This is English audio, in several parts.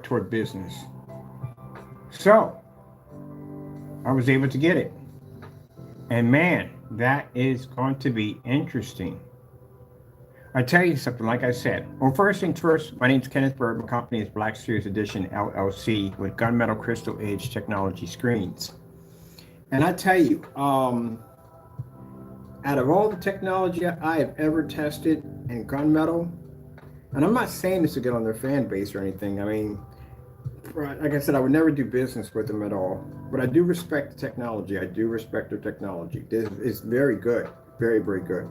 toward business. So I was able to get it. And man, that is going to be interesting. I tell you something, like I said. Well, first things first, my name is Kenneth Bird. My company is Black Series Edition LLC with Gunmetal Crystal Edge Technology Screens. And I tell you, out of all the technology I have ever tested in gunmetal, and I'm not saying this to get on their fan base or anything. I mean, like I said, I would never do business with them at all. But I do respect the technology. I do respect their technology. This is very good, very, very good.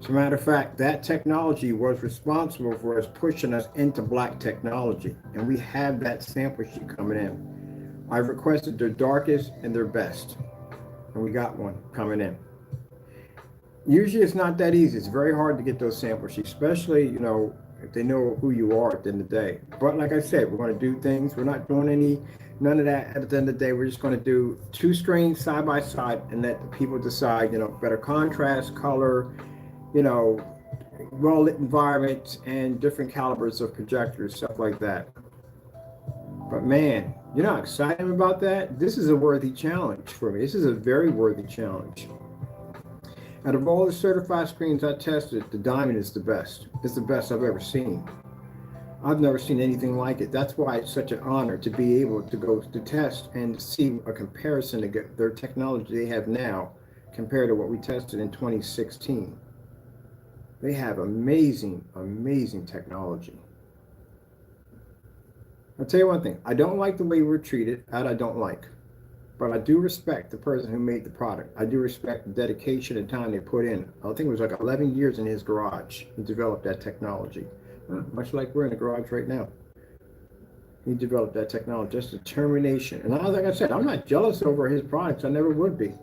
As a matter of fact, that technology was responsible for us pushing us into black technology. And we have that sample sheet coming in. I've requested their darkest and their best. And we got one coming in. Usually it's not that easy. It's very hard to get those sample sheets, especially, if they know who you are at the end of the day. But like I said, we're going to do things. We're not doing none of that at the end of the day. We're just going to do two screens side by side and let the people decide, better contrast, color, well lit environments and different calibers of projectors, stuff like that. But man, you're not excited about that? This is a worthy challenge for me. This is a very worthy challenge. Out of all the certified screens I tested, the Diamond is the best. It's the best I've ever seen. I've never seen anything like it. That's why it's such an honor to be able to go to test and see a comparison to get their technology they have now compared to what we tested in 2016. They have amazing, amazing technology. I'll tell you one thing. I don't like the way we're treated. That I don't like. But I do respect the person who made the product. I do respect the dedication and time they put in. I think it was like 11 years in his garage. He developed that technology. Much like we're in the garage right now. He developed that technology, just determination. And like I said, I'm not jealous over his products. I never would be.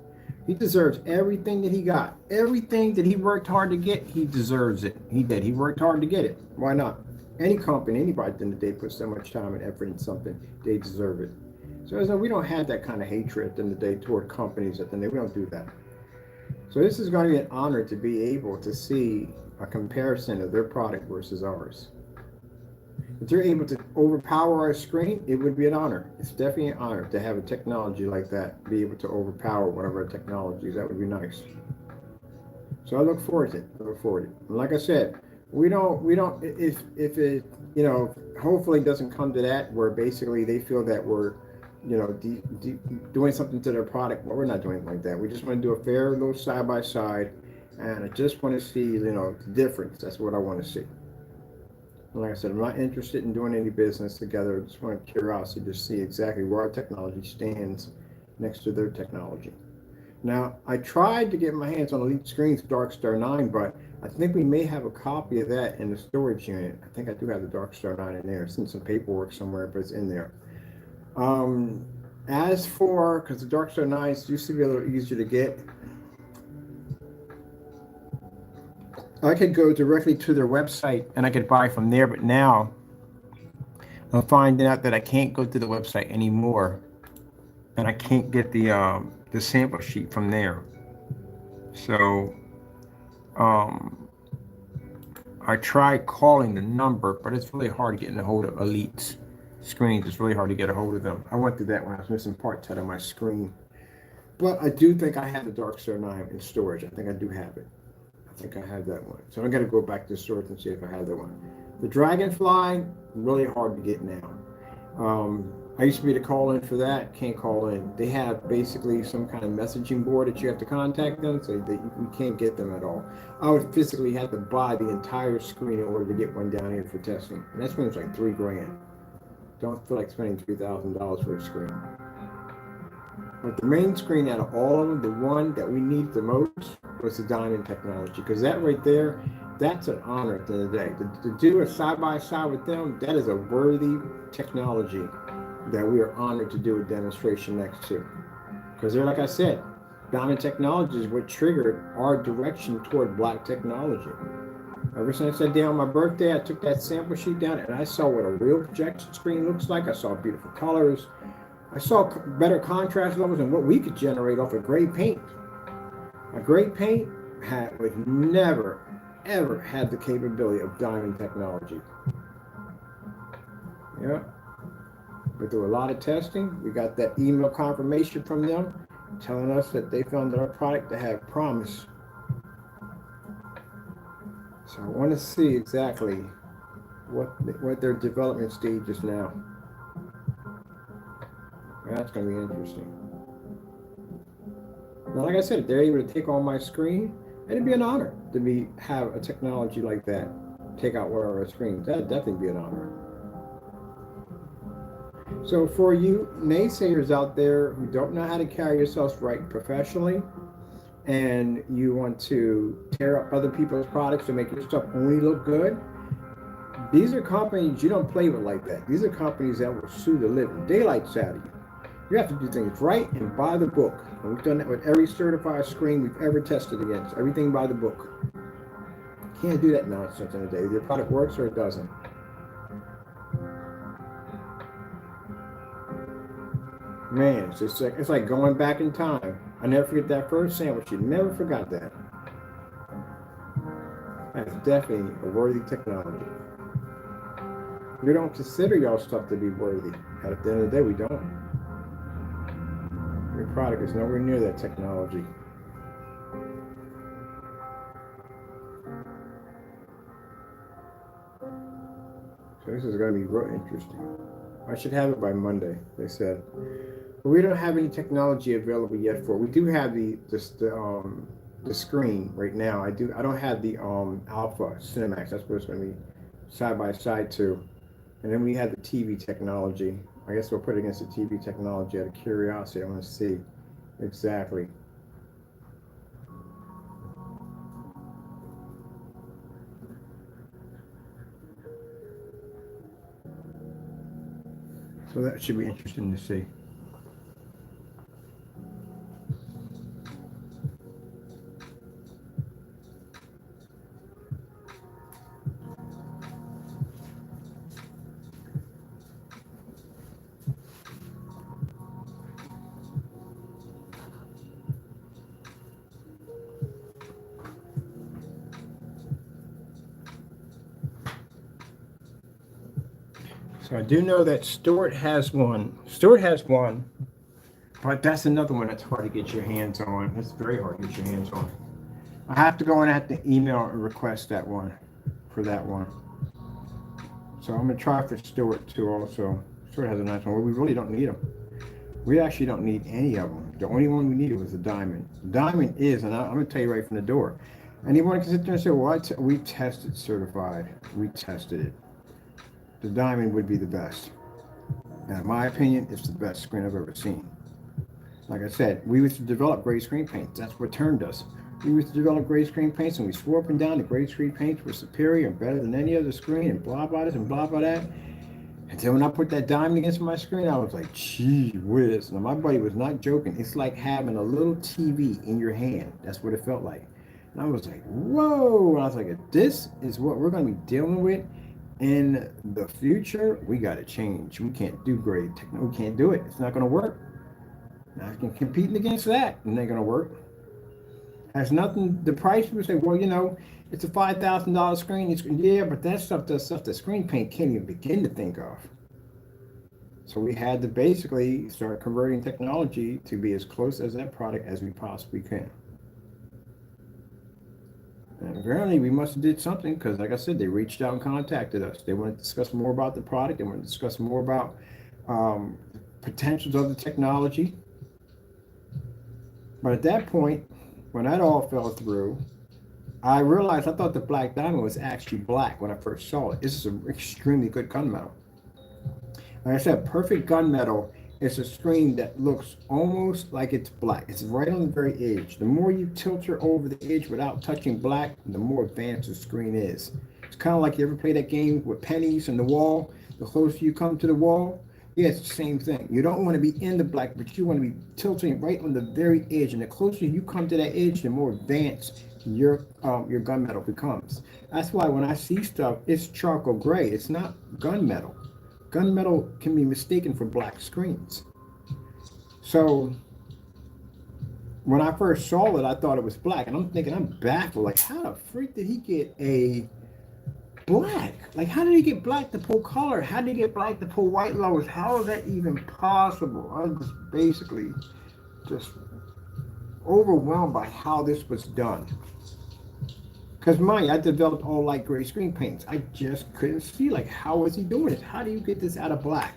He deserves everything that he got. Everything that he worked hard to get, he deserves it. He did. He worked hard to get it. Why not? Any company, anybody at the end of the day puts so much time and effort in something, they deserve it. So we don't have that kind of hatred at the end of the day toward companies at the end of the day. We don't do that. So this is going to be an honor to be able to see a comparison of their product versus ours. If they're able to overpower our screen, it would be an honor. It's definitely an honor to have a technology like that, be able to overpower one of our technologies. That would be nice. So I look forward to it. And like I said, we don't, if it, hopefully it doesn't come to that where basically they feel that we're, doing something to their product. Well, we're not doing it like that. We just want to do a fair little side by side, and I just want to see, the difference. That's what I want to see. And like I said, I'm not interested in doing any business together. I just want curiosity to see exactly where our technology stands next to their technology. Now, I tried to get my hands on Elite Screens Darkstar 9, but I think we may have a copy of that in the storage unit. I think I do have the Darkstar 9 in there. It's in some paperwork somewhere, but it's in there. As for, because the Darkstar 9s used to be a little easier to get, I could go directly to their website and I could buy from there, but now I'm finding out that I can't go to the website anymore, and I can't get the sample sheet from there. So I tried calling the number, but it's really hard getting a hold of Elite Screens. It's really hard to get a hold of them. I went through that when I was missing parts out of my screen. But I do think I have the Darkstar 9 in storage. I think I do have it. I think I have that one. So I got to go back to the storage and see if I have that one. The Dragonfly, really hard to get now. I used to be able to call in for that. Can't call in. They have basically some kind of messaging board that you have to contact them, so that you can't get them at all. I would physically have to buy the entire screen in order to get one down here for testing. And that screen's like $3,000. Don't feel like spending $3,000 for a screen. But the main screen out of all of them, the one that we need the most was the Diamond technology, because that right there, that's an honor at the end of the day. To do a side by side with them, that is a worthy technology that we are honored to do a demonstration next to. Because they're, like I said, Diamond technology is what triggered our direction toward black technology. Ever since that day on my birthday, I took that sample sheet down and I saw what a real projection screen looks like. I saw beautiful colors. I saw better contrast levels and what we could generate off of gray paint. A gray paint would never, ever had the capability of Diamond technology. Yeah. We do a lot of testing. We got that email confirmation from them telling us that they found our product to have promise. So I want to see exactly what their development stage is now. That's going to be interesting. Now, like I said, if they're able to take on my screen, it'd be an honor to have a technology like that take out one of our screens. That'd definitely be an honor. So for you naysayers out there who don't know how to carry yourselves right professionally, and you want to tear up other people's products to make your stuff only look good, these are companies you don't play with like that. These are companies that will sue the living daylights out of you. You have to do things right and by the book. And we've done that with every certified screen we've ever tested against. Everything by the book. Can't do that nonsense in a day. Either your product works or it doesn't. Man, it's like going back in time. I never forget that first sandwich. You never forgot that. That's definitely a worthy technology. We don't consider y'all stuff to be worthy. At the end of the day, we don't. Your product is nowhere near that technology. So this is going to be real interesting. I should have it by Monday, they said. But we don't have any technology available yet for it. We do have the screen right now. I don't have the Alpha Cinemax. That's what it's going to be side by side to. And then we have the TV technology. I guess we'll put it against the TV technology out of curiosity. I want to see exactly. So that should be interesting to see. So I do know that Stuart has one. But that's another one that's hard to get your hands on. It's very hard to get your hands on. I have to go and have to email and request that one for that one. So I'm going to try for Stuart too also. Stuart has a nice one. We really don't need them. We actually don't need any of them. The only one we needed was the Diamond. The Diamond is, and I'm going to tell you right from the door, anyone can sit there and say, well, we tested certified. We tested it. The Diamond would be the best. And in my opinion, it's the best screen I've ever seen. Like I said, we used to develop gray screen paints. That's what turned us. We used to develop gray screen paints, and we swore up and down the gray screen paints were superior and better than any other screen, and blah, blah, this and blah, blah, that. And then when I put that Diamond against my screen, I was like, gee whiz. Now, my buddy was not joking. It's like having a little TV in your hand. That's what it felt like. And I was like, whoa. And I was like, if this is what we're going to be dealing with in the future, we got to change. We can't do gray technology. We can't do it. It's not going to work. Now, I can compete against that, and they're going to work. Has nothing. The price, people say, well, you know, it's a $5,000 screen. Yeah, but that stuff does stuff that screen paint can't even begin to think of. So we had to basically start converting technology to be as close as that product as we possibly can. And apparently we must have did something because, like I said, they reached out and contacted us. They wanted to discuss more about the product. They wanted to discuss more about potentials of the technology. But at that point, when that all fell through, I realized I thought the Black Diamond was actually black when I first saw it. This is an extremely good gunmetal. Like I said, perfect gunmetal is a screen that looks almost like it's black. It's right on the very edge. The more you tilt her over the edge without touching black, the more advanced the screen is. It's kind of like you ever play that game with pennies and the wall. The closer you come to the wall, yeah, it's the same thing. You don't want to be in the black, but you want to be tilting right on the very edge. And the closer you come to that edge, the more advanced your gunmetal becomes. That's why when I see stuff, it's charcoal gray. It's not gunmetal. Gunmetal can be mistaken for black screens. So when I first saw it, I thought it was black, and I'm thinking, I'm baffled. Like, how the freak did he get a black. Like, how did he get black to pull color? How did he get black to pull white logos? How is that even possible? I was basically just overwhelmed by how this was done. Because I developed all light gray screen paints. I just couldn't see, like, how is he doing it? How do you get this out of black?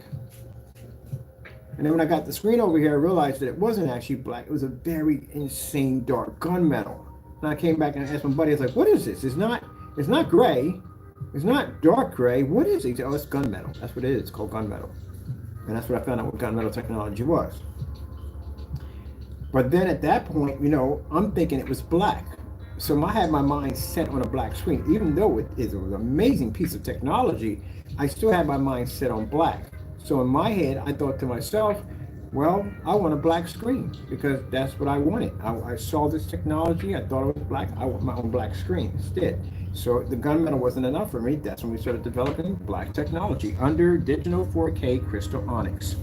And then when I got the screen over here, I realized that it wasn't actually black. It was a very insane dark gunmetal. And I came back and I asked my buddy, I was like, what is this? It's not gray. It's not dark gray. What is it? He said, oh, it's gunmetal. That's what it is. It's called gunmetal. And that's what I found out what gunmetal technology was. But then at that point, I'm thinking it was black. So I had my mind set on a black screen. Even though it was an amazing piece of technology, I still had my mind set on black. So in my head, I thought to myself, well, I want a black screen because that's what I wanted. I saw this technology. I thought it was black. I want my own black screen instead. So the gunmetal wasn't enough for me. That's when we started developing black technology under Digital 4K Crystal Onyx.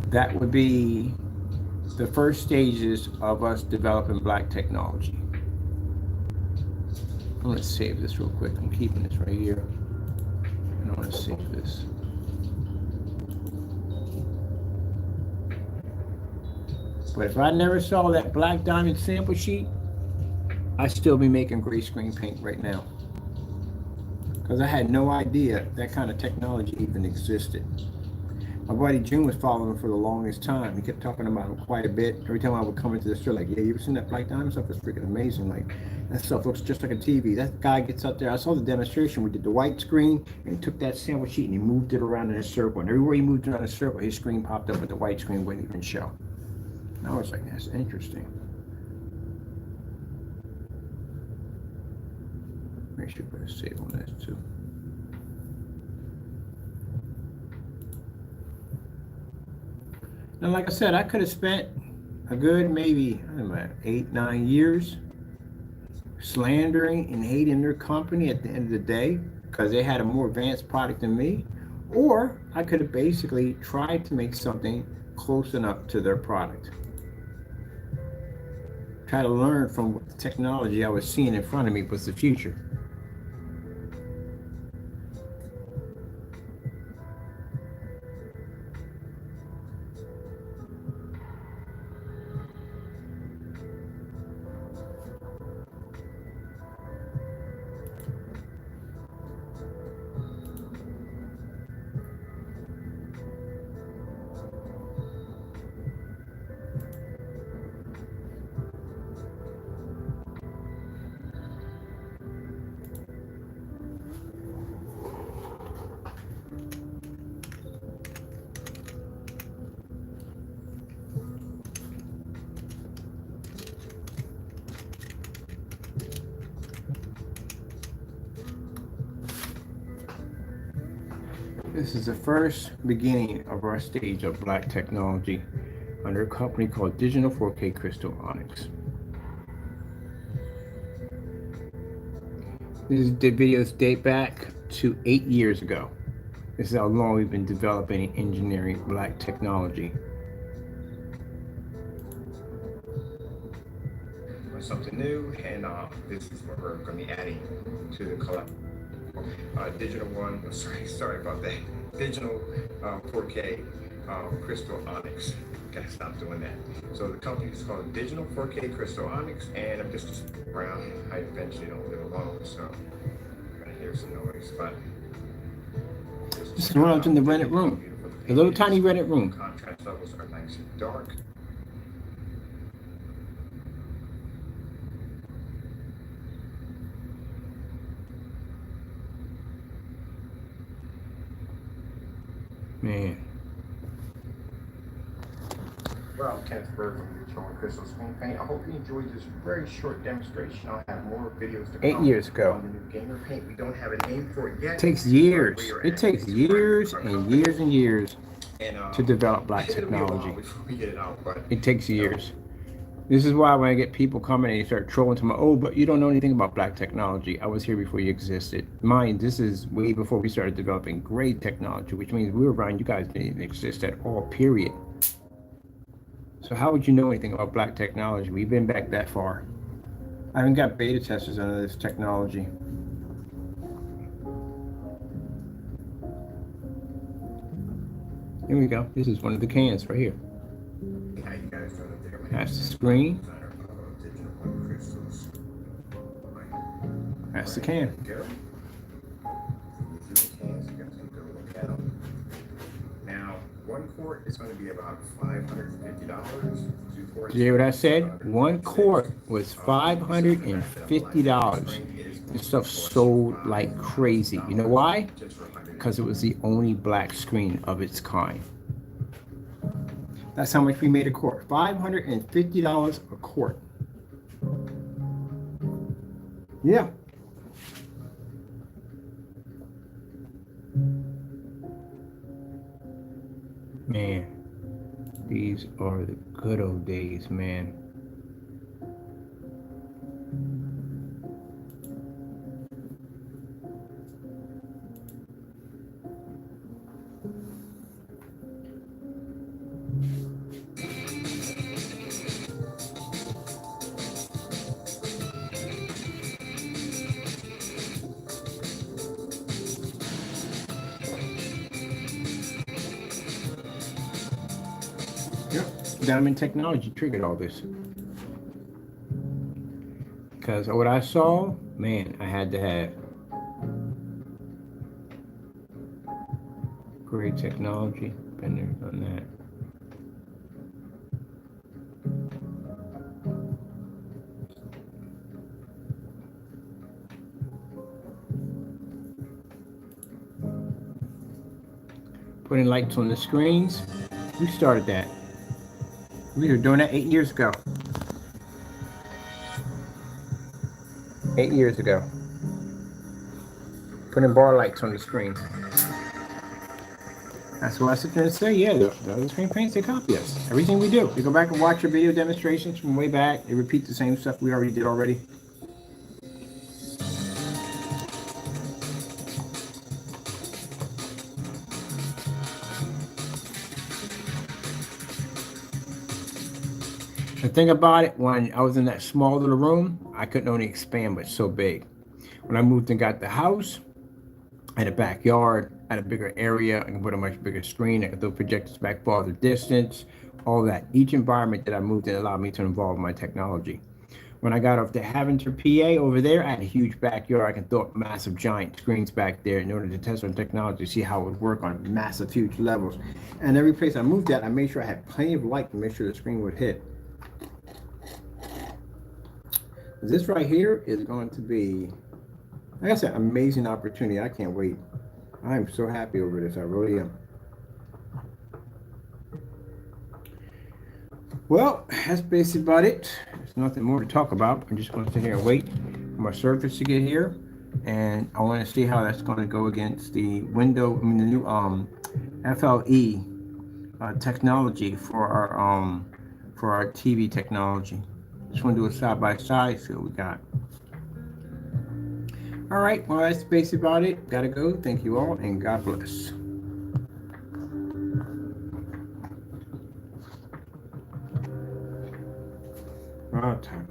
That would be the first stages of us developing black technology. I'm going to save this real quick. I'm keeping this right here. And I want to save this. But if I never saw that black diamond sample sheet, I'd still be making gray screen paint right now. Because I had no idea that kind of technology even existed. My buddy June was following him for the longest time. He kept talking about him quite a bit. Every time I would come into the store, like, yeah, you ever seen that black diamond stuff? It's freaking amazing. Like, that stuff looks just like a TV. That guy gets up there. I saw the demonstration. We did the white screen, and he took that sample sheet and he moved it around in a circle. And everywhere he moved around in a circle, his screen popped up, but the white screen wouldn't even show. And I was like, that's interesting. Make sure I put a save on this too. And like I said, I could have spent a good maybe 8-9 years slandering and hating their company at the end of the day because they had a more advanced product than me, or I could have basically tried to make something close enough to their product. Try to learn from what the technology I was seeing in front of me was the future. This is the first beginning of our stage of black technology under a company called Digital 4K Crystal Onyx. The videos date back to 8 years ago. This is how long we've been developing and engineering black technology. Something new, and this is what we're going to be adding to the collection. Digital one, sorry about that. Digital 4K Crystal Onyx. Gotta stop doing that. So the company is called Digital 4K Crystal Onyx, and I'm just around. I eventually don't live alone, so you're gonna hear some noise. But this is when I was in the rented room, a little tiny rented room. Contrast levels are nice and dark. Man. Well, I'm Kenneth Berg from Detroit Crystal Screen Paint. I hope you enjoyed this very short demonstration. I'll have more videos to come. 8 years ago. On the new Gamer Paint. We don't have a name for it yet. It takes years. It takes years and years and years to develop black technology. It takes years. This is why when I get people coming and they start trolling to me, oh, but you don't know anything about black technology. I was here before you existed. Mind, this is way before we started developing gray technology, which means we were around, you guys didn't exist at all, period. So how would you know anything about black technology? We've been back that far. I haven't got beta testers under this technology. Here we go. This is one of the cans right here. That's the screen. That's the can. Now, 1 quart is going to be about $550. 2 quarts. You hear what I said? 1 quart was $550. This stuff sold like crazy. You know why? Because it was the only black screen of its kind. That's how much we made a quart. $550 a quart. Yeah. Man, these are the good old days, man. Yep, Diamond Technology triggered all this. Because what I saw, man, I had to have. Great technology, been there, done that. Putting lights on the screens. We started that. We were doing that 8 years ago. 8 years ago. Putting bar lights on the screen. That's what I was trying to say. Yeah, the other screen paints, they copy us. Everything we do. You go back and watch your video demonstrations from way back. They repeat the same stuff we already did already. The thing about it, when I was in that small little room, I couldn't only expand, but so big. When I moved and got the house, I had a backyard, I had a bigger area, I can put a much bigger screen, I could throw projectors back farther distance, all that. Each environment that I moved in allowed me to involve my technology. When I got off to Haventer, PA over there, I had a huge backyard. I could throw up massive giant screens back there in order to test on technology, see how it would work on massive, huge levels. And every place I moved at, I made sure I had plenty of light to make sure the screen would hit. This right here is going to be, like I said, amazing opportunity. I can't wait. I'm so happy over this. I really am. Well, that's basically about it. There's nothing more to talk about. I'm just going to sit here and wait for my Surface to get here. And I want to see how that's going to go against the the new FLE technology for our TV technology. Just want to do it side by side, see what we got. All right, well, that's basically about it. Gotta go. Thank you all, and God bless. Time.